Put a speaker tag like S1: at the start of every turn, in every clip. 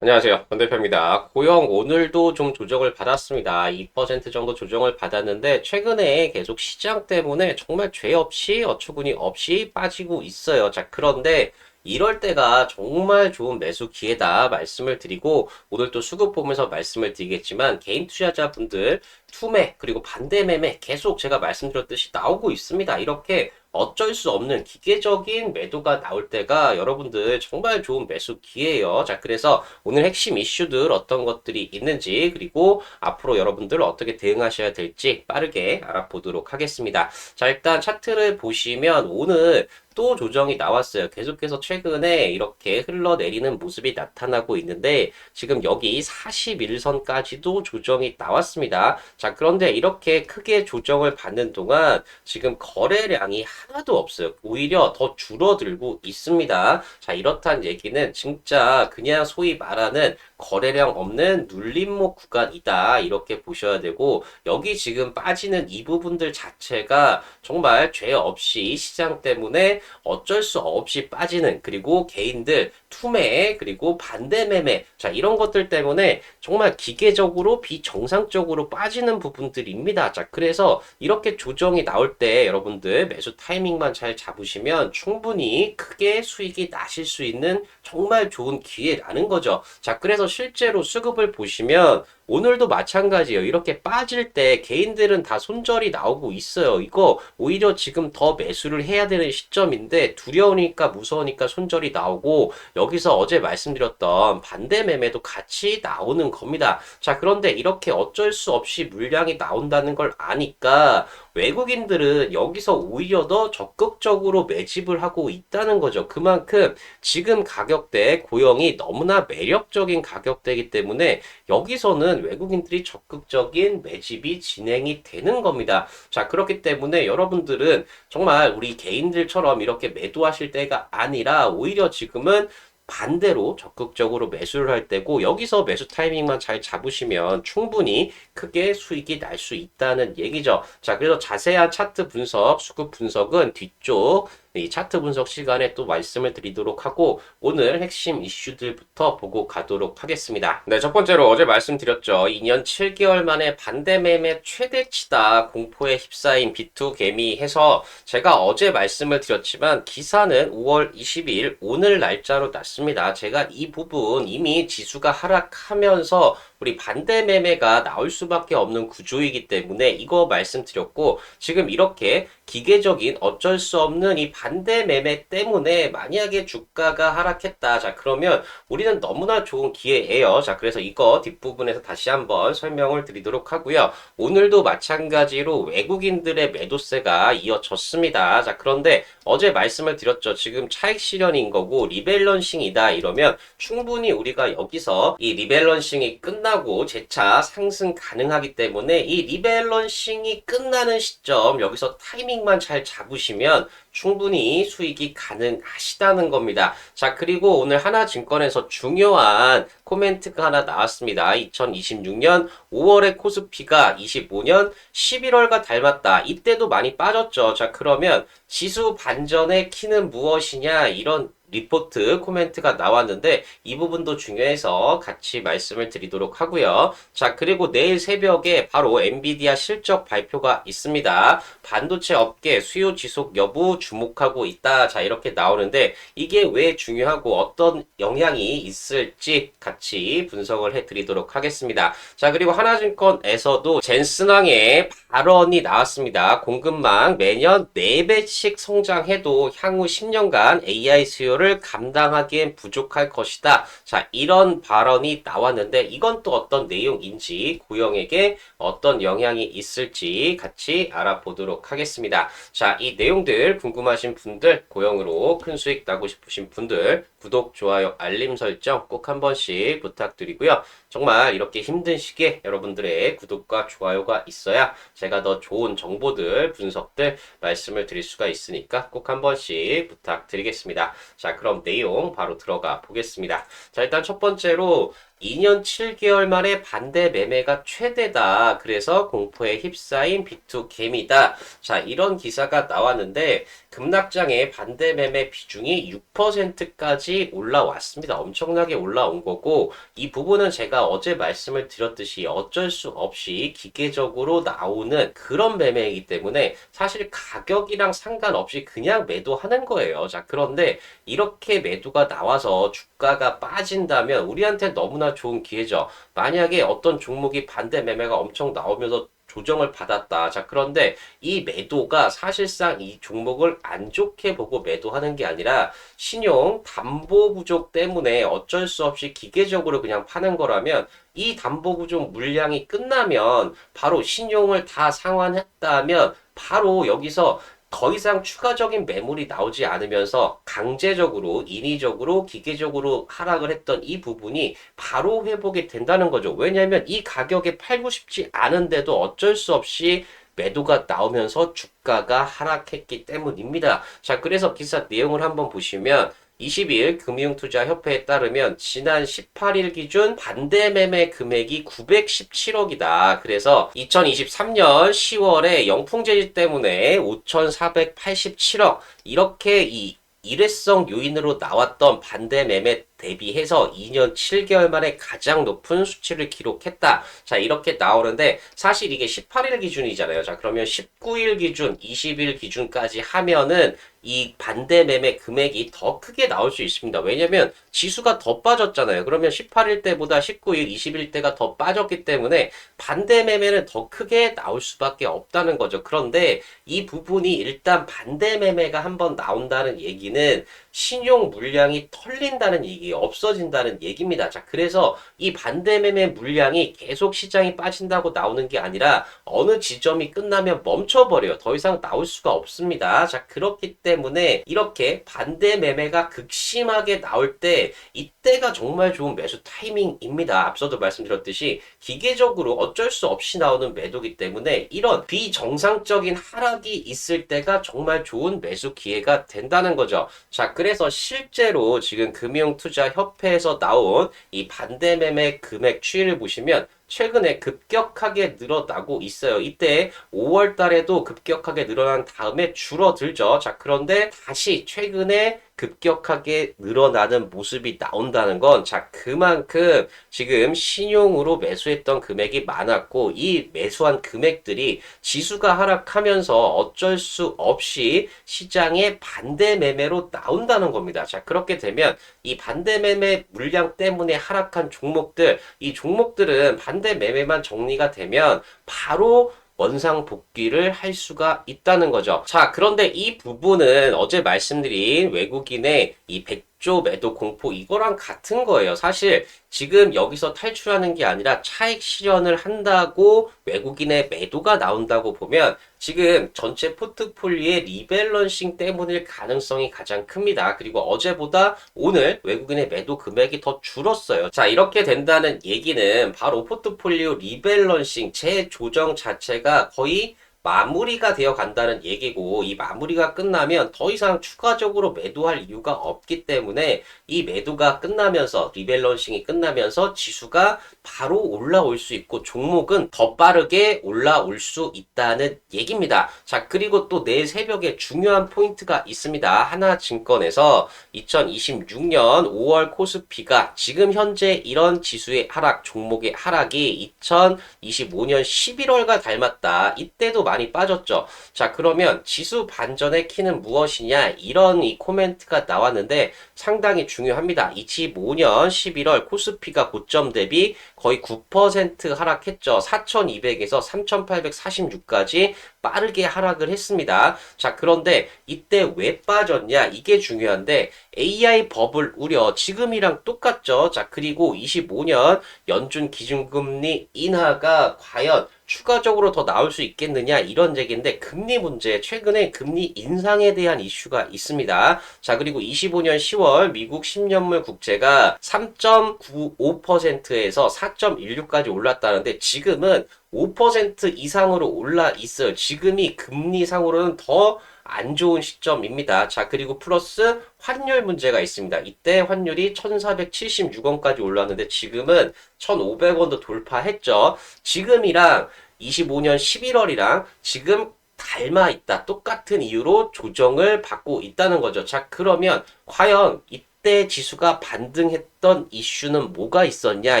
S1: 안녕하세요. 권 대표입니다. 고용 오늘도 좀 조정을 받았습니다. 2% 정도 조정을 받았는데 최근에 계속 시장 때문에 정말 죄 없이 어처구니 없이 빠지고 있어요. 자, 그런데 이럴 때가 정말 좋은 매수 기회다 말씀을 드리고 오늘 또 수급 보면서 말씀을 드리겠지만 개인 투자자분들 투매 그리고 반대 매매 계속 제가 말씀드렸듯이 나오고 있습니다. 이렇게 어쩔 수 없는 기계적인 매도가 나올 때가 여러분들 정말 좋은 매수 기회예요. 자, 그래서 오늘 핵심 이슈들 어떤 것들이 있는지 그리고 앞으로 여러분들 어떻게 대응하셔야 될지 빠르게 알아보도록 하겠습니다. 자, 일단 차트를 보시면 오늘 또 조정이 나왔어요. 계속해서 최근에 이렇게 흘러내리는 모습이 나타나고 있는데 지금 여기 41선까지도 조정이 나왔습니다. 자, 그런데 이렇게 크게 조정을 받는 동안 지금 거래량이 하나도 없어요. 오히려 더 줄어들고 있습니다. 자, 이렇다는 얘기는 진짜 그냥 소위 말하는 거래량 없는 눌림목 구간이다. 이렇게 보셔야 되고, 여기 지금 빠지는 이 부분들 자체가 정말 죄 없이 시장 때문에 어쩔 수 없이 빠지는, 그리고 개인들 투매, 그리고 반대 매매, 자, 이런 것들 때문에 정말 기계적으로 비정상적으로 빠지는 부분들입니다. 자, 그래서 이렇게 조정이 나올 때 여러분들 매수 타이밍만 잘 잡으시면 충분히 크게 수익이 나실 수 있는 정말 좋은 기회라는 거죠. 자, 그래서 실제로 수급을 보시면 오늘도 마찬가지예요. 이렇게 빠질 때 개인들은 다 손절이 나오고 있어요. 이거 오히려 지금 더 매수를 해야 되는 시점인데 두려우니까 무서우니까 손절이 나오고 여기서 어제 말씀드렸던 반대 매매도 같이 나오는 겁니다. 자, 그런데 이렇게 어쩔 수 없이 물량이 나온다는 걸 아니까 외국인들은 여기서 오히려 더 적극적으로 매집을 하고 있다는 거죠. 그만큼 지금 가격대 고용이 너무나 매력적인 가격대이기 때문에 여기서는 외국인들이 적극적인 매집이 진행이 되는 겁니다. 자, 그렇기 때문에 여러분들은 정말 우리 개인들처럼 이렇게 매도하실 때가 아니라 오히려 지금은 반대로 적극적으로 매수를 할 때고 여기서 매수 타이밍만 잘 잡으시면 충분히 크게 수익이 날 수 있다는 얘기죠. 자, 그래서 자세한 차트 분석, 수급 분석은 뒤쪽 이 차트 분석 시간에 또 말씀을 드리도록 하고 오늘 핵심 이슈들부터 보고 가도록 하겠습니다. 네, 첫 번째로 어제 말씀드렸죠. 2년 7개월 만에 반대 매매 최대치다 공포에 휩싸인 비투 개미 해서 제가 어제 말씀을 드렸지만 기사는 5월 22일 오늘 날짜로 났습니다. 제가 이 부분 이미 지수가 하락하면서 우리 반대 매매가 나올 수밖에 없는 구조이기 때문에 이거 말씀드렸고 지금 이렇게 기계적인 어쩔 수 없는 이 반대 매매 때문에 만약에 주가가 하락했다. 자, 그러면 우리는 너무나 좋은 기회예요. 자, 그래서 이거 뒷부분에서 다시 한번 설명을 드리도록 하고요. 오늘도 마찬가지로 외국인들의 매도세가 이어졌습니다. 자, 그런데 어제 말씀을 드렸죠. 지금 차익 실현인 거고 리밸런싱이다 이러면 충분히 우리가 여기서 이 리밸런싱이 끝나고 재차 상승 가능하기 때문에 이 리밸런싱이 끝나는 시점 여기서 타이밍만 잘 잡으시면 충분히 수익이 가능하시다는 겁니다. 자, 그리고 오늘 하나증권에서 중요한 코멘트가 하나 나왔습니다. 2026년 5월에 코스피가 25년 11월과 닮았다. 이때도 많이 빠졌죠. 자, 그러면 지수 반전의 키는 무엇이냐? 이런 리포트 코멘트가 나왔는데 이 부분도 중요해서 같이 말씀을 드리도록 하고요. 자, 그리고 내일 새벽에 바로 엔비디아 실적 발표가 있습니다. 반도체 업계 수요 지속 여부 주목하고 있다. 자, 이렇게 나오는데 이게 왜 중요하고 어떤 영향이 있을지 같이 분석을 해드리도록 하겠습니다. 자, 그리고 하나증권에서도 젠슨왕의 발언이 나왔습니다. 공급망 매년 4배씩 성장해도 향후 10년간 AI 수요를 감당하기엔 부족할 것이다. 자, 이런 발언이 나왔는데 이건 또 어떤 내용인지 고영에게 어떤 영향이 있을지 같이 알아보도록 하겠습니다. 자, 이 내용들 궁금하신 분들 고영으로 큰 수익 나고 싶으신 분들 구독, 좋아요, 알림 설정 꼭 한 번씩 부탁드리고요. 정말 이렇게 힘든 시기에 여러분들의 구독과 좋아요가 있어야 제가 더 좋은 정보들, 분석들 말씀을 드릴 수가 있으니까 꼭 한 번씩 부탁드리겠습니다. 자, 그럼 내용 바로 들어가 보겠습니다. 자, 일단 첫 번째로 2년 7개월 만에 반대 매매가 최대다. 그래서 공포에 휩싸인 비투게임이다. 자, 이런 기사가 나왔는데 급락장의 반대 매매 비중이 6%까지 올라왔습니다. 엄청나게 올라온 거고 이 부분은 제가 어제 말씀을 드렸듯이 어쩔 수 없이 기계적으로 나오는 그런 매매이기 때문에 사실 가격이랑 상관없이 그냥 매도하는 거예요. 자, 그런데 이렇게 매도가 나와서 주가가 빠진다면 우리한테 너무나 좋은 기회죠. 만약에 어떤 종목이 반대 매매가 엄청 나오면서 조정을 받았다. 자, 그런데 이 매도가 사실상 이 종목을 안 좋게 보고 매도하는 게 아니라 신용 담보 부족 때문에 어쩔 수 없이 기계적으로 그냥 파는 거라면 이 담보 부족 물량이 끝나면 바로 신용을 다 상환했다면 바로 여기서 더 이상 추가적인 매물이 나오지 않으면서 강제적으로, 인위적으로, 기계적으로 하락을 했던 이 부분이 바로 회복이 된다는 거죠. 왜냐하면 이 가격에 팔고 싶지 않은데도 어쩔 수 없이 매도가 나오면서 주가가 하락했기 때문입니다. 자, 그래서 기사 내용을 한번 보시면 20일 금융투자협회에 따르면 지난 18일 기준 반대 매매 금액이 917억이다. 그래서 2023년 10월에 영풍 재질 때문에 5,487억 이렇게 이 일회성 요인으로 나왔던 반대 매매 대비해서 2년 7개월 만에 가장 높은 수치를 기록했다. 자, 이렇게 나오는데 사실 이게 18일 기준이잖아요. 자, 그러면 19일 기준, 20일 기준까지 하면은 이 반대 매매 금액이 더 크게 나올 수 있습니다. 왜냐면 지수가 더 빠졌잖아요. 그러면 18일 때보다 19일, 20일 때가 더 빠졌기 때문에 반대 매매는 더 크게 나올 수밖에 없다는 거죠. 그런데 이 부분이 일단 반대 매매가 한번 나온다는 얘기는 신용 물량이 털린다는 얘기, 없어진다는 얘기입니다. 자, 그래서 이 반대 매매 물량이 계속 시장이 빠진다고 나오는 게 아니라 어느 지점이 끝나면 멈춰버려요. 더 이상 나올 수가 없습니다. 자, 그렇기 때문에 이렇게 반대 매매가 극심하게 나올 때 이때가 정말 좋은 매수 타이밍입니다. 앞서도 말씀드렸듯이 기계적으로 어쩔 수 없이 나오는 매도기 때문에 이런 비정상적인 하락이 있을 때가 정말 좋은 매수 기회가 된다는 거죠. 자, 그래서 실제로 지금 금융투자협회에서 나온 이 반대 매매 금액 추이를 보시면 최근에 급격하게 늘어나고 있어요. 이때 5월 달에도 급격하게 늘어난 다음에 줄어들죠. 자, 그런데 다시 최근에 급격하게 늘어나는 모습이 나온다는 건, 자, 그만큼 지금 신용으로 매수했던 금액이 많았고, 이 매수한 금액들이 지수가 하락하면서 어쩔 수 없이 시장에 반대 매매로 나온다는 겁니다. 자, 그렇게 되면 이 반대 매매 물량 때문에 하락한 종목들, 이 종목들은 반대 매매만 정리가 되면 바로 원상 복귀를 할 수가 있다는 거죠. 자, 그런데 이 부분은 어제 말씀드린 외국인의 이 100조 매도 공포 이거랑 같은 거예요. 사실 지금 여기서 탈출하는 게 아니라 차익 실현을 한다고 외국인의 매도가 나온다고 보면 지금 전체 포트폴리오의 리밸런싱 때문일 가능성이 가장 큽니다. 그리고 어제보다 오늘 외국인의 매도 금액이 더 줄었어요. 자, 이렇게 된다는 얘기는 바로 포트폴리오 리밸런싱 재조정 자체가 거의 마무리가 되어 간다는 얘기고 이 마무리가 끝나면 더 이상 추가적으로 매도할 이유가 없기 때문에 이 매도가 끝나면서 리밸런싱이 끝나면서 지수가 바로 올라올 수 있고 종목은 더 빠르게 올라올 수 있다는 얘기입니다. 자, 그리고 또 내일 새벽에 중요한 포인트가 있습니다. 하나증권에서 2026년 5월 코스피가 지금 현재 이런 지수의 하락, 종목의 하락이 2025년 11월과 닮았다. 이때도 많이 빠졌죠. 자, 그러면 지수 반전의 키는 무엇이냐? 이런 이 코멘트가 나왔는데 상당히 중요합니다. 25년 11월 코스피가 고점 대비 거의 9% 하락했죠. 4,200에서 3,846까지 빠르게 하락을 했습니다. 자, 그런데 이때 왜 빠졌냐? 이게 중요한데 AI 버블 우려 지금이랑 똑같죠. 자, 그리고 25년 연준 기준금리 인하가 과연 추가적으로 더 나올 수 있겠느냐 이런 얘기인데 금리 문제 최근에 금리 인상에 대한 이슈가 있습니다. 자, 그리고 25년 10월 미국 10년물 국채가 3.95%에서 4.16까지 올랐다는데 지금은 5% 이상으로 올라 있어요. 지금이 금리상으로는 더 안 좋은 시점입니다. 자, 그리고 플러스 환율 문제가 있습니다. 이때 환율이 1476원까지 올랐는데 지금은 1500원도 돌파했죠. 지금이랑 25년 11월이랑 지금 닮아 있다. 똑같은 이유로 조정을 받고 있다는 거죠. 자, 그러면 과연 이때 지수가 반등했던 이슈는 뭐가 있었냐?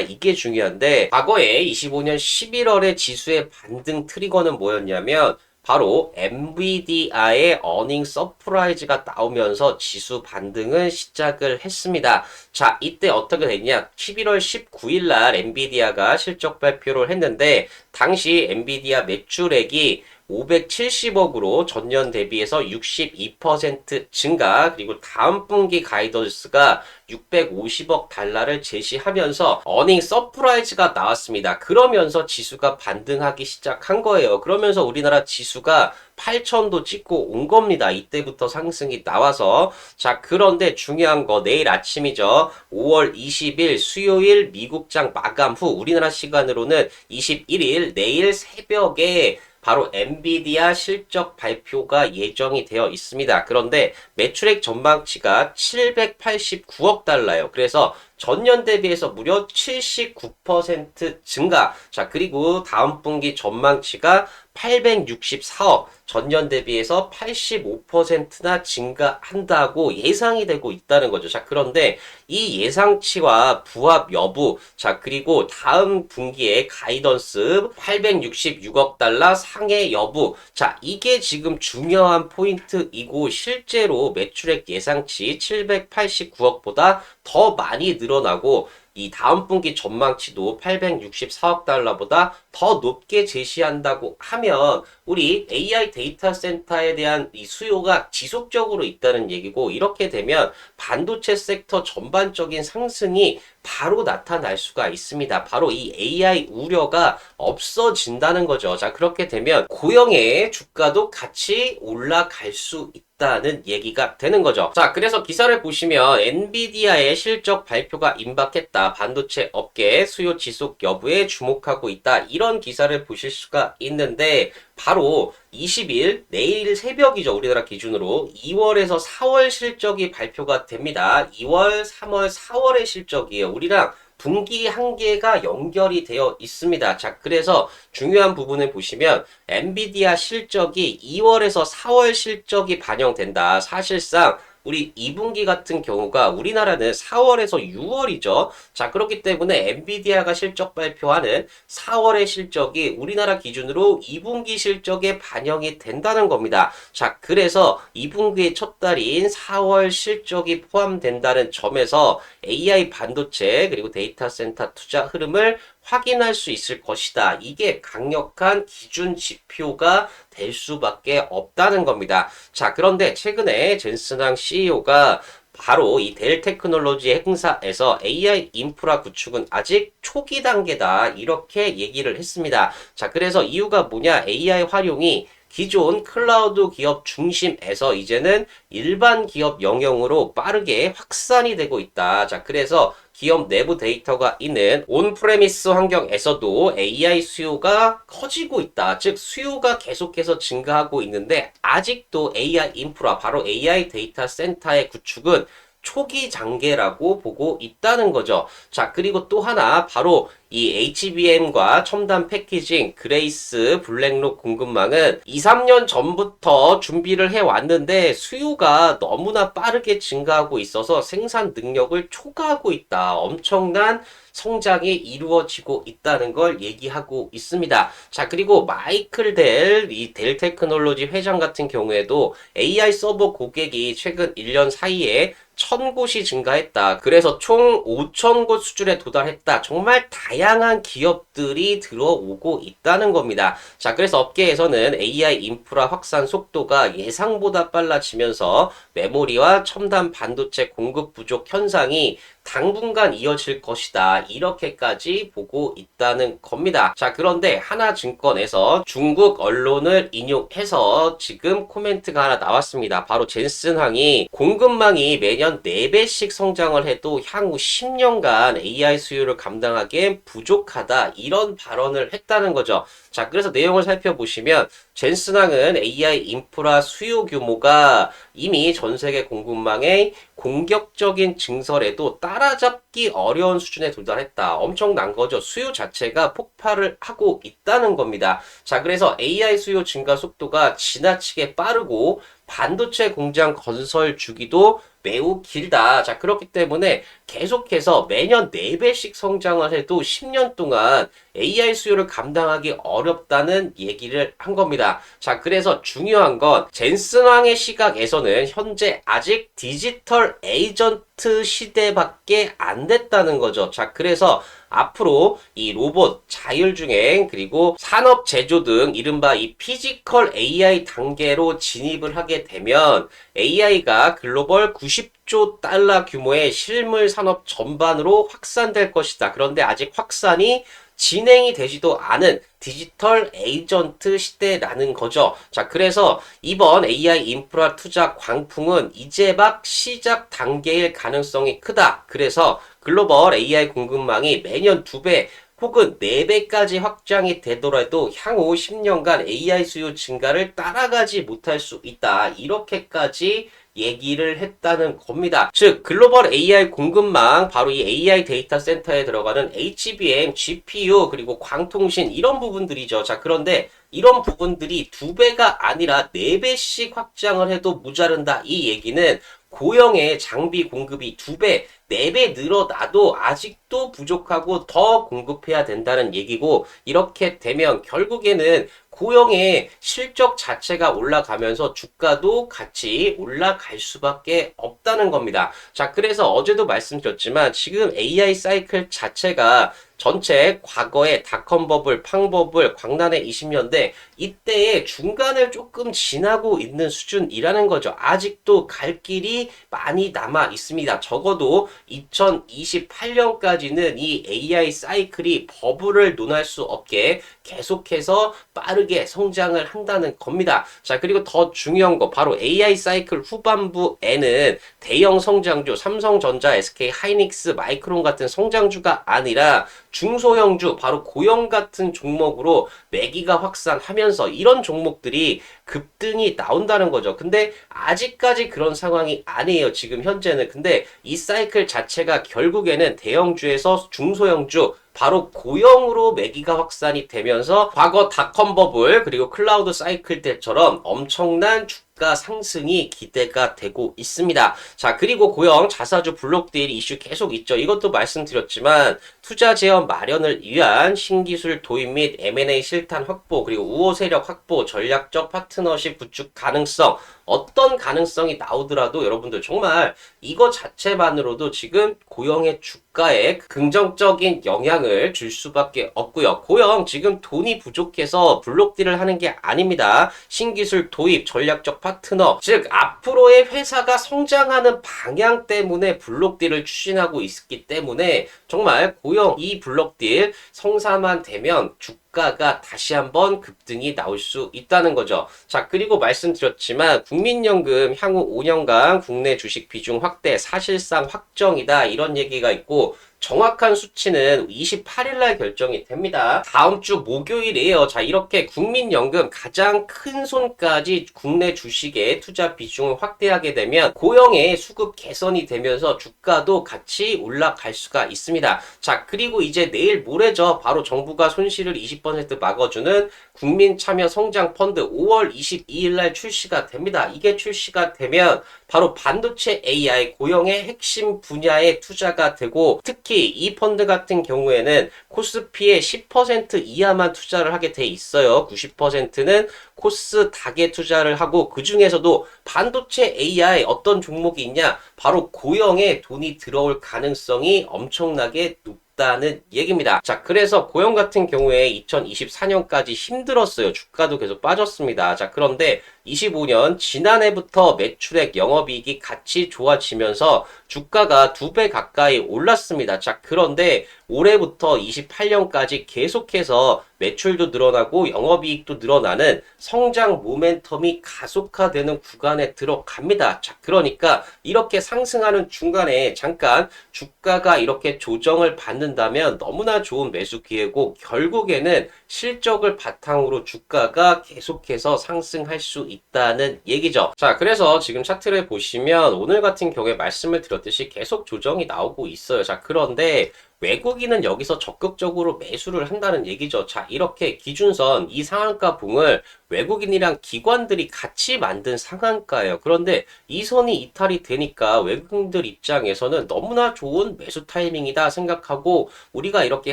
S1: 이게 중요한데 과거에 25년 11월에 지수의 반등 트리거는 뭐였냐면 바로 엔비디아의 어닝 서프라이즈가 나오면서 지수 반등을 시작을 했습니다. 자, 이때 어떻게 됐냐? 11월 19일 날 엔비디아가 실적 발표를 했는데 당시 엔비디아 매출액이 570억으로 전년 대비해서 62% 증가, 그리고 다음 분기 가이던스가 650억 달러를 제시하면서 어닝 서프라이즈가 나왔습니다. 그러면서 지수가 반등하기 시작한 거예요. 그러면서 우리나라 지수가 8천도 찍고 온 겁니다. 이때부터 상승이 나와서. 자, 그런데 중요한 거 내일 아침이죠. 5월 20일 수요일 미국장 마감 후 우리나라 시간으로는 21일 내일 새벽에 바로 엔비디아 실적 발표가 예정이 되어 있습니다. 그런데 매출액 전망치가 789억 달러예요. 그래서 전년 대비해서 무려 79% 증가. 자, 그리고 다음 분기 전망치가 864억, 전년 대비해서 85%나 증가한다고 예상이 되고 있다는 거죠. 자, 그런데 이 예상치와 부합 여부, 자, 그리고 다음 분기에 가이던스 866억 달러 상해 여부, 자, 이게 지금 중요한 포인트이고 실제로 매출액 예상치 789억보다 더 많이 늘어나고 이 다음 분기 전망치도 864억 달러보다 더 높게 제시한다고 하면 우리 AI 데이터 센터에 대한 이 수요가 지속적으로 있다는 얘기고 이렇게 되면 반도체 섹터 전반적인 상승이 바로 나타날 수가 있습니다. 바로 이 AI 우려가 없어진다는 거죠. 자, 그렇게 되면 고영의 주가도 같이 올라갈 수 있다는 얘기가 되는 거죠. 자, 그래서 기사를 보시면 엔비디아의 실적 발표가 임박했다. 반도체 업계 수요 지속 여부에 주목하고 있다. 이런 기사를 보실 수가 있는데 바로 20일 내일 새벽이죠. 우리나라 기준으로 2월에서 4월 실적이 발표가 됩니다. 2월, 3월, 4월의 실적이에요. 우리랑 분기 한계가 연결이 되어 있습니다. 자, 그래서 중요한 부분을 보시면 엔비디아 실적이 2월에서 4월 실적이 반영된다. 사실상 우리 2분기 같은 경우가 우리나라는 4월에서 6월이죠. 자, 그렇기 때문에 엔비디아가 실적 발표하는 4월의 실적이 우리나라 기준으로 2분기 실적에 반영이 된다는 겁니다. 자, 그래서 2분기의 첫 달인 4월 실적이 포함된다는 점에서 AI 반도체 그리고 데이터 센터 투자 흐름을 확인할 수 있을 것이다. 이게 강력한 기준 지표가 될 수밖에 없다는 겁니다. 자, 그런데 최근에 젠슨항 CEO가 바로 이 델 테크놀로지 행사에서 AI 인프라 구축은 아직 초기 단계다. 이렇게 얘기를 했습니다. 자, 그래서 이유가 뭐냐? AI 활용이 기존 클라우드 기업 중심에서 이제는 일반 기업 영역으로 빠르게 확산이 되고 있다. 자, 그래서 기업 내부 데이터가 있는 온프레미스 환경에서도 AI 수요가 커지고 있다. 즉, 수요가 계속해서 증가하고 있는데 아직도 AI 인프라, 바로 AI 데이터 센터의 구축은 초기 단계라고 보고 있다는 거죠. 자, 그리고 또 하나 바로 이 HBM과 첨단 패키징, 그레이스, 블랙록 공급망은 2, 3년 전부터 준비를 해왔는데 수요가 너무나 빠르게 증가하고 있어서 생산 능력을 초과하고 있다. 엄청난 성장이 이루어지고 있다는 걸 얘기하고 있습니다. 자, 그리고 마이클 델, 이 델 테크놀로지 회장 같은 경우에도 AI 서버 고객이 최근 1년 사이에 1000곳이 증가했다. 그래서 총 5000곳 수준에 도달했다. 정말 다양한 기업들이 들어오고 있다는 겁니다. 자, 그래서 업계에서는 AI 인프라 확산 속도가 예상보다 빨라지면서 메모리와 첨단 반도체 공급 부족 현상이 당분간 이어질 것이다. 이렇게까지 보고 있다는 겁니다. 자, 그런데 하나증권에서 중국 언론을 인용해서 지금 코멘트가 하나 나왔습니다. 바로 젠슨항이 공급망이 매년 4배씩 성장을 해도 향후 10년간 AI 수요를 감당하기엔 부족하다. 이런 발언을 했다는 거죠. 자, 그래서 내용을 살펴보시면 젠슨항은 AI 인프라 수요 규모가 이미 전 세계 공급망의 공격적인 증설에도 따라잡기 어려운 수준에 도달했다. 엄청난 거죠. 수요 자체가 폭발을 하고 있다는 겁니다. 자, 그래서 AI 수요 증가 속도가 지나치게 빠르고 반도체 공장 건설 주기도 매우 길다. 자, 그렇기 때문에 계속해서 매년 4배씩 성장을 해도 10년 동안 AI 수요를 감당하기 어렵다는 얘기를 한 겁니다. 자, 그래서 중요한 건 젠슨왕의 시각에서는 현재 아직 디지털 에이전트 시대밖에 안 됐다는 거죠. 자, 그래서 앞으로 이 로봇, 자율주행, 그리고 산업 제조 등 이른바 이 피지컬 AI 단계로 진입을 하게 되면 AI가 글로벌 90조 달러 규모의 실물 산업 전반으로 확산될 것이다. 그런데 아직 확산이 진행이 되지도 않은 디지털 에이전트 시대라는 거죠. 자, 그래서 이번 AI 인프라 투자 광풍은 이제 막 시작 단계일 가능성이 크다. 그래서 글로벌 AI 공급망이 매년 2배 혹은 4배까지 확장이 되더라도 향후 10년간 AI 수요 증가를 따라가지 못할 수 있다. 이렇게까지 얘기를 했다는 겁니다. 즉 글로벌 AI 공급망, 바로 이 AI 데이터 센터에 들어가는 HBM, GPU, 그리고 광통신 이런 부분들이죠. 자, 그런데 이런 부분들이 2배가 아니라 4배씩 확장을 해도 모자른다. 이 얘기는 고영의 장비 공급이 2배, 4배 늘어나도 아직도 부족하고 더 공급해야 된다는 얘기고, 이렇게 되면 결국에는 고영의 실적 자체가 올라가면서 주가도 같이 올라갈 수밖에 없다는 겁니다. 자, 그래서 어제도 말씀드렸지만 지금 AI 사이클 자체가 전체 과거의 닷컴 버블, 팡 버블, 광란의 20년대 이때의 중간을 조금 지나고 있는 수준이라는 거죠. 아직도 갈 길이 많이 남아 있습니다. 적어도 2028년까지는 이 AI 사이클이 버블을 논할 수 없게 계속해서 빠르게 성장을 한다는 겁니다. 자, 그리고 더 중요한 거 바로 AI 사이클 후반부에는 대형 성장주, 삼성전자, SK 하이닉스, 마이크론 같은 성장주가 아니라 중소형주, 바로 고영 같은 종목으로 매기가 확산하면서 이런 종목들이 급등이 나온다는 거죠. 근데 아직까지 그런 상황이 아니에요. 지금 현재는. 근데 이 사이클 자체가 결국에는 대형주에서 중소형주, 바로 고영으로 매기가 확산이 되면서 과거 닷컴 버블 그리고 클라우드 사이클 때처럼 엄청난 주가 상승이 기대가 되고 있습니다. 자, 그리고 고영 자사주 블록딜 이슈 계속 있죠. 이것도 말씀드렸지만 투자 재원 마련을 위한 신기술 도입 및 M&A 실탄 확보, 그리고 우호 세력 확보, 전략적 파트너십 구축 가능성, 어떤 가능성이 나오더라도 여러분들 정말 이거 자체만으로도 지금 고영의 주가에 긍정적인 영향을 줄 수밖에 없고요. 고영 지금 돈이 부족해서 블록딜을 하는 게 아닙니다. 신기술 도입, 전략적 파트너, 즉 앞으로의 회사가 성장하는 방향 때문에 블록딜을 추진하고 있기 때문에 정말 고영 이 블록딜 성사만 되면 주가가 다시 한번 급등이 나올 수 있다는 거죠. 자, 그리고 말씀드렸지만 국민연금 향후 5년간 국내 주식 비중 확대 사실상 확정이다, 이런 얘기가 있고 정확한 수치는 28일 날 결정이 됩니다. 다음 주 목요일이에요. 자, 이렇게 국민연금 가장 큰 손까지 국내 주식의 투자 비중을 확대하게 되면 고영의 수급 개선이 되면서 주가도 같이 올라갈 수가 있습니다. 자, 그리고 이제 내일 모레죠. 바로 정부가 손실을 20% 막아주는 국민참여성장펀드 5월 22일 날 출시가 됩니다. 이게 출시가 되면 바로 반도체 AI 고영의 핵심 분야에 투자가 되고, 특히 이 펀드 같은 경우에는 코스피의 10% 이하만 투자를 하게 돼 있어요. 90%는 코스닥에 투자를 하고, 그 중에서도 반도체 AI 어떤 종목이 있냐? 바로 고영에 돈이 들어올 가능성이 엄청나게 높다는 얘기입니다. 자, 그래서 고영 같은 경우에 2024년까지 힘들었어요. 주가도 계속 빠졌습니다. 자, 그런데 25년 지난해부터 매출액 영업이익이 같이 좋아지면서 주가가 2배 가까이 올랐습니다. 자, 그런데 올해부터 28년까지 계속해서 매출도 늘어나고 영업이익도 늘어나는 성장 모멘텀이 가속화되는 구간에 들어갑니다. 자, 그러니까 이렇게 상승하는 중간에 잠깐 주가가 이렇게 조정을 받는다면 너무나 좋은 매수 기회고 결국에는 실적을 바탕으로 주가가 계속해서 상승할 수 있다는 얘기죠. 자, 그래서 지금 차트를 보시면 오늘 같은 경우에 말씀을 드렸듯이 계속 조정이 나오고 있어요. 자, 그런데 외국인은 여기서 적극적으로 매수를 한다는 얘기죠. 자, 이렇게 기준선 이 상한가 봉을 외국인이랑 기관들이 같이 만든 상한가예요. 그런데 이 선이 이탈이 되니까 외국인들 입장에서는 너무나 좋은 매수 타이밍이다 생각하고 우리가 이렇게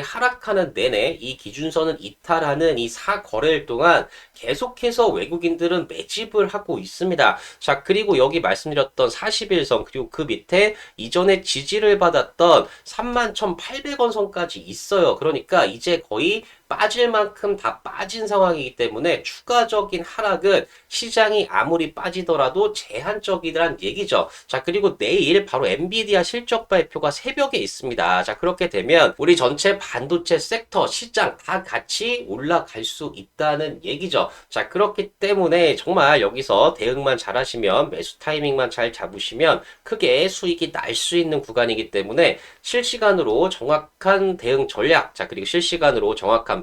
S1: 하락하는 내내 이 기준선을 이탈하는 이 4거래일 동안 계속해서 외국인들은 매집을 하고 있습니다. 자, 그리고 여기 말씀드렸던 41선 그리고 그 밑에 이전에 지지를 받았던 31,800원 선까지 있어요. 그러니까 이제 거의 빠질 만큼 다 빠진 상황이기 때문에 추가적인 하락은 시장이 아무리 빠지더라도 제한적이란 얘기죠. 자, 그리고 내일 바로 엔비디아 실적 발표가 새벽에 있습니다. 자, 그렇게 되면 우리 전체 반도체 섹터 시장 다 같이 올라갈 수 있다는 얘기죠. 자, 그렇기 때문에 정말 여기서 대응만 잘하시면 매수 타이밍만 잘 잡으시면 크게 수익이 날 수 있는 구간이기 때문에 실시간으로 정확한 대응 전략, 자, 그리고 실시간으로 정확한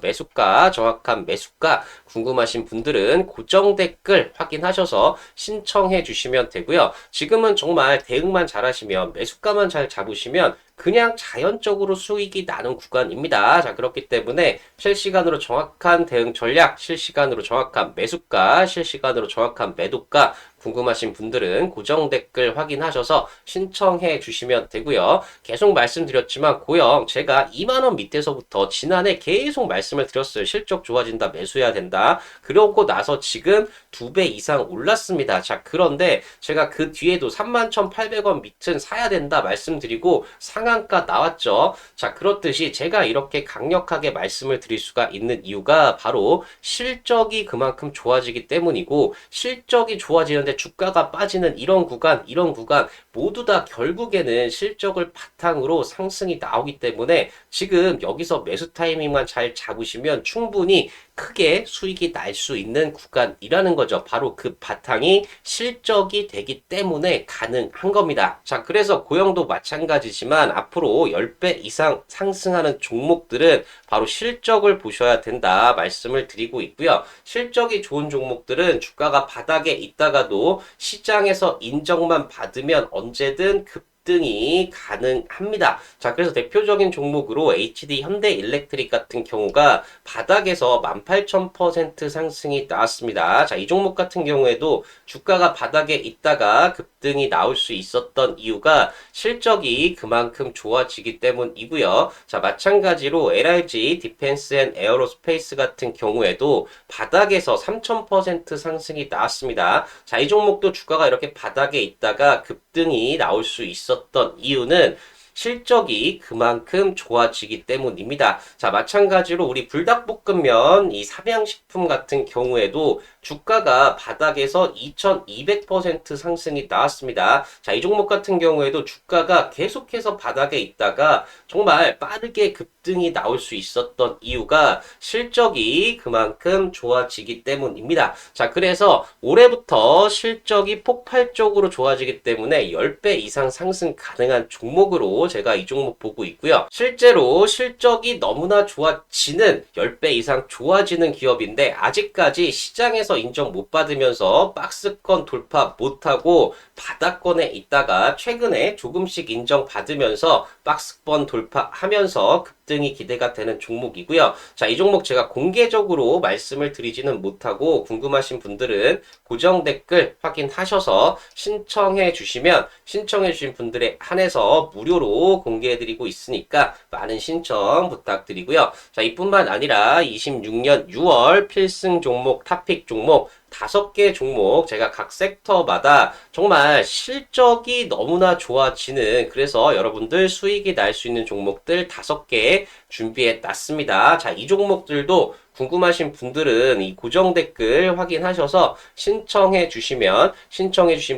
S1: 정확한 매수가 궁금하신 분들은 고정 댓글 확인하셔서 신청해 주시면 되고요. 지금은 정말 대응만 잘하시면 매수가만 잘 잡으시면 그냥 자연적으로 수익이 나는 구간입니다. 자, 그렇기 때문에 실시간으로 정확한 대응 전략, 실시간으로 정확한 매수가, 실시간으로 정확한 매도가 궁금하신 분들은 고정 댓글 확인하셔서 신청해 주시면 되고요. 계속 말씀드렸지만 고영 제가 2만원 밑에서부터 지난해 계속 말씀을 드렸어요. 실적 좋아진다, 매수해야 된다. 그러고 나서 지금 2배 이상 올랐습니다. 자, 그런데 제가 그 뒤에도 31,800원 밑은 사야 된다 말씀드리고 상한가 나왔죠. 자, 그렇듯이 제가 이렇게 강력하게 말씀을 드릴 수가 있는 이유가 바로 실적이 그만큼 좋아지기 때문이고 실적이 좋아지는데 주가가 빠지는 이런 구간 모두 다 결국에는 실적을 바탕으로 상승이 나오기 때문에 지금 여기서 매수 타이밍만 잘 잡으시면 충분히 크게 수익이 날 수 있는 구간이라는 거죠. 바로 그 바탕이 실적이 되기 때문에 가능한 겁니다. 자, 그래서 고영도 마찬가지지만 앞으로 10배 이상 상승하는 종목들은 바로 실적을 보셔야 된다 말씀을 드리고 있고요. 실적이 좋은 종목들은 주가가 바닥에 있다가도 시장에서 인정만 받으면 언제든 급등이 가능합니다. 자, 그래서 대표적인 종목으로 HD 현대일렉트릭 같은 경우가 바닥에서 18,000% 상승이 나왔습니다. 자, 이 종목 같은 경우에도 주가가 바닥에 있다가 급등이 나올 수 있었던 이유가 실적이 그만큼 좋아지기 때문이고요. 자, 마찬가지로 LRG 디펜스 앤 에어로스페이스 같은 경우에도 바닥에서 3,000% 상승이 나왔습니다. 자, 이 종목도 주가가 이렇게 바닥에 있다가 급등이 나올 수 있었던 이유는 실적이 그만큼 좋아지기 때문입니다. 자, 마찬가지로 우리 불닭볶음면 이 삼양식품 같은 경우에도 주가가 바닥에서 2200% 상승이 나왔습니다. 자, 이 종목 같은 경우에도 주가가 계속해서 바닥에 있다가 정말 빠르게 급등이 나올 수 있었던 이유가 실적이 그만큼 좋아지기 때문입니다. 자, 그래서 올해부터 실적이 폭발적으로 좋아지기 때문에 10배 이상 상승 가능한 종목으로 제가 이 종목 보고 있고요. 실제로 실적이 너무나 좋아지는 10배 이상 좋아지는 기업인데 아직까지 시장에서 인정 못 받으면서 박스권 돌파 못하고 바닥권에 있다가 최근에 조금씩 인정받으면서 박스권 돌파하면서 급등이 기대가 되는 종목이고요. 자, 이 종목 제가 공개적으로 말씀을 드리지는 못하고 궁금하신 분들은 고정 댓글 확인하셔서 신청해 주시면 신청해 주신 분들에 한해서 무료로 공개해드리고 있으니까 많은 신청 부탁드리고요. 자, 이뿐만 아니라 26년 6월 필승 종목, 탑픽 종목 5개 종목 제가 각 섹터마다 정말 실적이 너무나 좋아지는 그래서 여러분들 수익이 날 수 있는 종목들 5개 준비해 놨습니다. 자, 이 종목들도 궁금하신 분들은 이 고정 댓글 확인하셔서 신청해 주신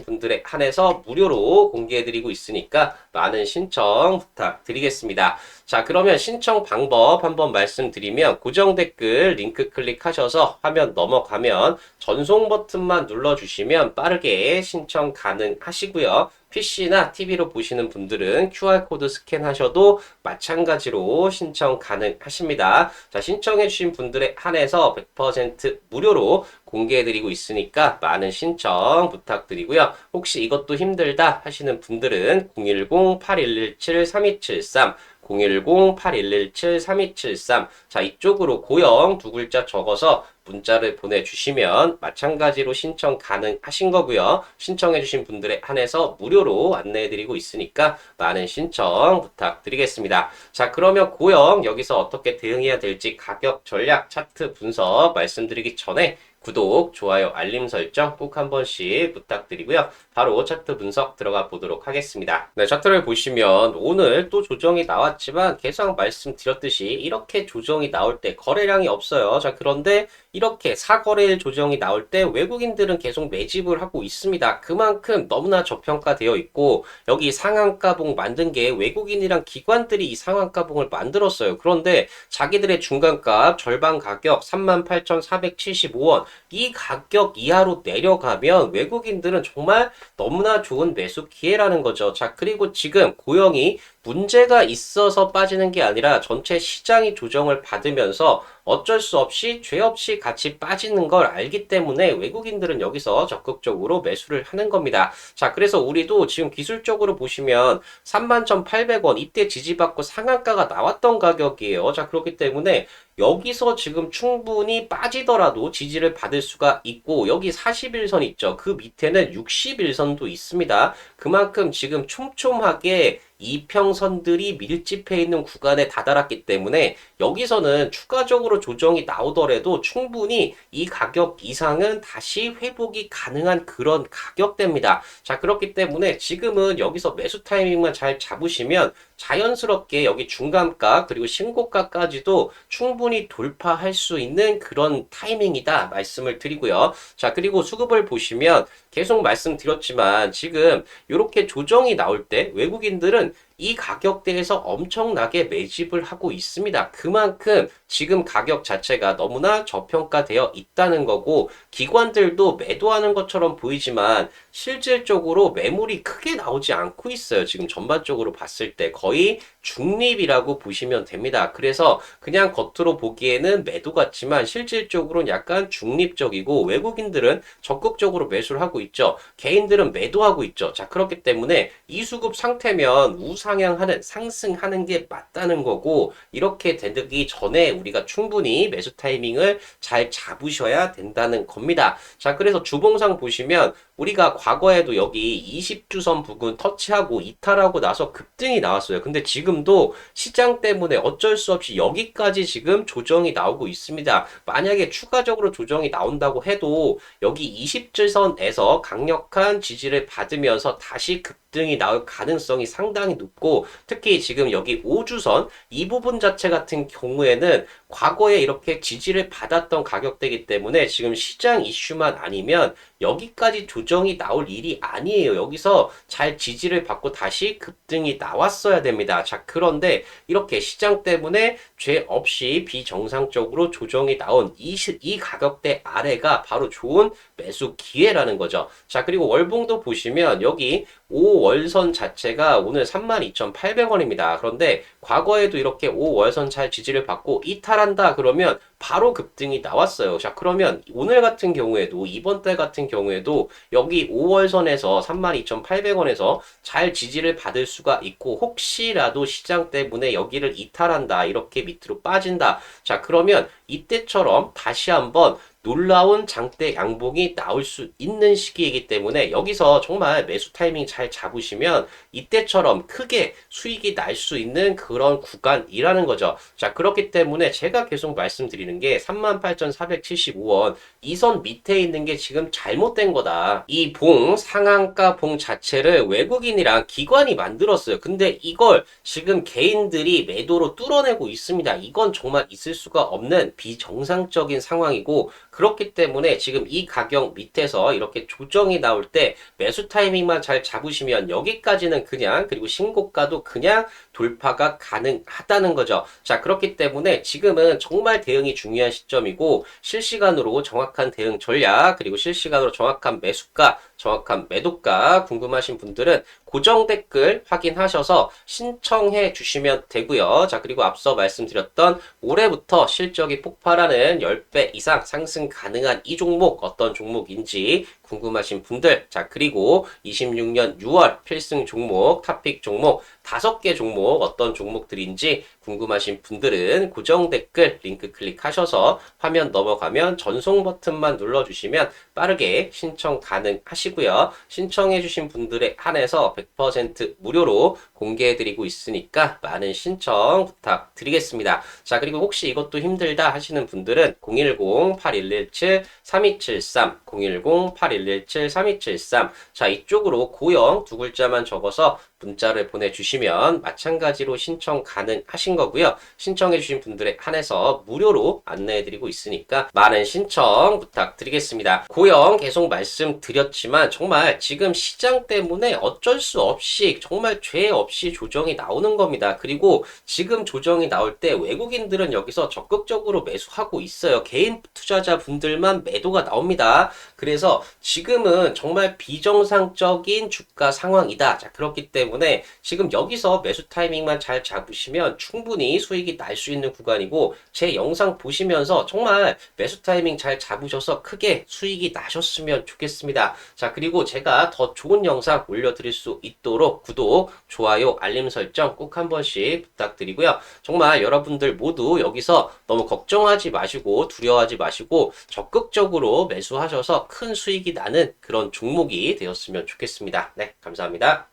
S1: 분들에 한해서 무료로 공개해드리고 있으니까 많은 신청 부탁드리겠습니다. 자, 그러면 신청 방법 한번 말씀드리면 고정 댓글 링크 클릭하셔서 화면 넘어가면 전송 버튼만 눌러주시면 빠르게 신청 가능하시고요. PC나 TV로 보시는 분들은 QR코드 스캔하셔도 마찬가지로 신청 가능하십니다. 자, 신청해주신 분들에 한해서 100% 무료로 공개해드리고 있으니까 많은 신청 부탁드리고요. 혹시 이것도 힘들다 하시는 분들은 010-8117-3273 010-8117-3273 자, 이쪽으로 고영 두 글자 적어서 문자를 보내주시면 마찬가지로 신청 가능하신 거고요. 신청해주신 분들에 한해서 무료로 안내해드리고 있으니까 많은 신청 부탁드리겠습니다. 자, 그러면 고영 여기서 어떻게 대응해야 될지 가격 전략 차트 분석 말씀드리기 전에 구독, 좋아요, 알림 설정 꼭 한 번씩 부탁드리고요. 바로 차트 분석 들어가 보도록 하겠습니다. 네, 차트를 보시면 오늘 또 조정이 나왔지만 계속 말씀드렸듯이 이렇게 조정이 나올 때 거래량이 없어요. 자, 그런데 이렇게 사거래일 조정이 나올 때 외국인들은 계속 매집을 하고 있습니다. 그만큼 너무나 저평가되어 있고 여기 상한가봉 만든 게 외국인이랑 기관들이 이 상한가봉을 만들었어요. 그런데 자기들의 중간값 절반 가격 38,475원 이 가격 이하로 내려가면 외국인들은 정말 너무나 좋은 매수 기회라는 거죠. 자, 그리고 지금 고영이 문제가 있어서 빠지는 게 아니라 전체 시장이 조정을 받으면서 어쩔 수 없이 죄 없이 같이 빠지는 걸 알기 때문에 외국인들은 여기서 적극적으로 매수를 하는 겁니다. 자, 그래서 우리도 지금 기술적으로 보시면 31,800원 이때 지지받고 상한가가 나왔던 가격이에요. 자, 그렇기 때문에 여기서 지금 충분히 빠지더라도 지지를 받을 수가 있고 여기 41선 있죠. 그 밑에는 61선도 있습니다. 그만큼 지금 촘촘하게 이평선들이 밀집해 있는 구간에 다다랐기 때문에 여기서는 추가적으로 조정이 나오더라도 충분히 이 가격 이상은 다시 회복이 가능한 그런 가격대입니다. 자, 그렇기 때문에 지금은 여기서 매수 타이밍만 잘 잡으시면 자연스럽게 여기 중간가 그리고 신고가까지도 충분히 돌파할 수 있는 그런 타이밍이다 말씀을 드리고요. 자, 그리고 수급을 보시면 계속 말씀드렸지만 지금 이렇게 조정이 나올 때 외국인들은 이 가격대에서 엄청나게 매집을 하고 있습니다. 그만큼 지금 가격 자체가 너무나 저평가되어 있다는 거고 기관들도 매도하는 것처럼 보이지만 실질적으로 매물이 크게 나오지 않고 있어요. 지금 전반적으로 봤을 때 거의 중립이라고 보시면 됩니다. 그래서 그냥 겉으로 보기에는 매도 같지만 실질적으로는 약간 중립적이고 외국인들은 적극적으로 매수를 하고 있죠. 개인들은 매도하고 있죠. 자, 그렇기 때문에 이 수급 상태면 우상향하는 상승하는 게 맞다는 거고 이렇게 되기 전에 우리가 충분히 매수 타이밍을 잘 잡으셔야 된다는 겁니다. 자, 그래서 주봉상 보시면 우리가 과거에도 여기 20주선 부근 터치하고 이탈하고 나서 급등이 나왔어요. 근데 지금도 시장 때문에 어쩔 수 없이 여기까지 지금 조정이 나오고 있습니다. 만약에 추가적으로 조정이 나온다고 해도 여기 20주선에서 강력한 지지를 받으면서 다시 급등이 나올 가능성이 상당히 높고 특히 지금 여기 5주선 이 부분 자체 같은 경우에는 과거에 이렇게 지지를 받았던 가격대이기 때문에 지금 시장 이슈만 아니면 여기까지 조정이 나올 일이 아니에요. 여기서 잘 지지를 받고 다시 급등이 나왔어야 됩니다. 자, 그런데 이렇게 시장 때문에 죄 없이 비정상적으로 조정이 나온 이 가격대 아래가 바로 좋은 매수 기회라는 거죠. 자, 그리고 월봉도 보시면 여기 5월선 자체가 오늘 32,800원입니다. 그런데 과거에도 이렇게 5월선 잘 지지를 받고 이탈한다 그러면 바로 급등이 나왔어요. 자, 그러면 오늘 같은 경우에도 이번 달 같은 경우에도 여기 5월선에서 32,800원에서 잘 지지를 받을 수가 있고 혹시라도 시장 때문에 여기를 이탈한다 이렇게 밑으로 빠진다. 자, 그러면 이때처럼 다시 한번 놀라운 장대 양봉이 나올 수 있는 시기이기 때문에 여기서 정말 매수 타이밍 잘 잡으시면 이때처럼 크게 수익이 날 수 있는 그런 구간이라는 거죠. 자, 그렇기 때문에 제가 계속 말씀드리는 게 38,475원 이 선 밑에 있는 게 지금 잘못된 거다. 이 봉, 상한가 봉 자체를 외국인이랑 기관이 만들었어요. 근데 이걸 지금 개인들이 매도로 뚫어내고 있습니다. 이건 정말 있을 수가 없는 비정상적인 상황이고 그렇기 때문에 지금 이 가격 밑에서 이렇게 조정이 나올 때 매수 타이밍만 잘 잡으시면 여기까지는 그냥 그리고 신고가도 그냥 돌파가 가능하다는 거죠. 자, 그렇기 때문에 지금은 정말 대응이 중요한 시점이고 실시간으로 정확한 대응 전략 그리고 실시간으로 정확한 매수가 정확한 매도가 궁금하신 분들은 고정 댓글 확인하셔서 신청해 주시면 되고요. 자, 그리고 앞서 말씀드렸던 올해부터 실적이 폭발하는 10배 이상 상승 가능한 이 종목 어떤 종목인지 궁금하신 분들, 자, 그리고 26년 6월 필승 종목, 탑픽 종목 5개 종목 어떤 종목들인지 궁금하신 분들은 고정 댓글 링크 클릭하셔서 화면 넘어가면 전송 버튼만 눌러주시면 빠르게 신청 가능하시고요. 신청해주신 분들에 한해서 100% 무료로 공개해드리고 있으니까 많은 신청 부탁드리겠습니다. 자, 그리고 혹시 이것도 힘들다 하시는 분들은 010-8117-3273, 010-8117-3273 자, 이쪽으로 고영 두 글자만 적어서 문자를 보내주시면 마찬가지로 신청 가능하신 거고요. 신청해주신 분들에 한해서 무료로 안내해드리고 있으니까 많은 신청 부탁드리겠습니다. 고영 계속 말씀드렸지만 정말 지금 시장 때문에 어쩔 수 없이 정말 죄 없이 조정이 나오는 겁니다. 그리고 지금 조정이 나올 때 외국인들은 여기서 적극적으로 매수하고 있어요. 개인 투자자분들만 매도가 나옵니다. 그래서 지금은 정말 비정상적인 주가 상황이다. 자, 그렇기 때문에 지금 여기서 매수 타이밍만 잘 잡으시면 충분히 수익이 날 수 있는 구간이고 제 영상 보시면서 정말 매수 타이밍 잘 잡으셔서 크게 수익이 나셨으면 좋겠습니다. 자, 그리고 제가 더 좋은 영상 올려드릴 수 있도록 구독, 좋아요, 알림 설정 꼭 한 번씩 부탁드리고요. 정말 여러분들 모두 여기서 너무 걱정하지 마시고 두려워하지 마시고 적극적으로 매수하셔서 큰 수익이 나는 그런 종목이 되었으면 좋겠습니다. 네, 감사합니다.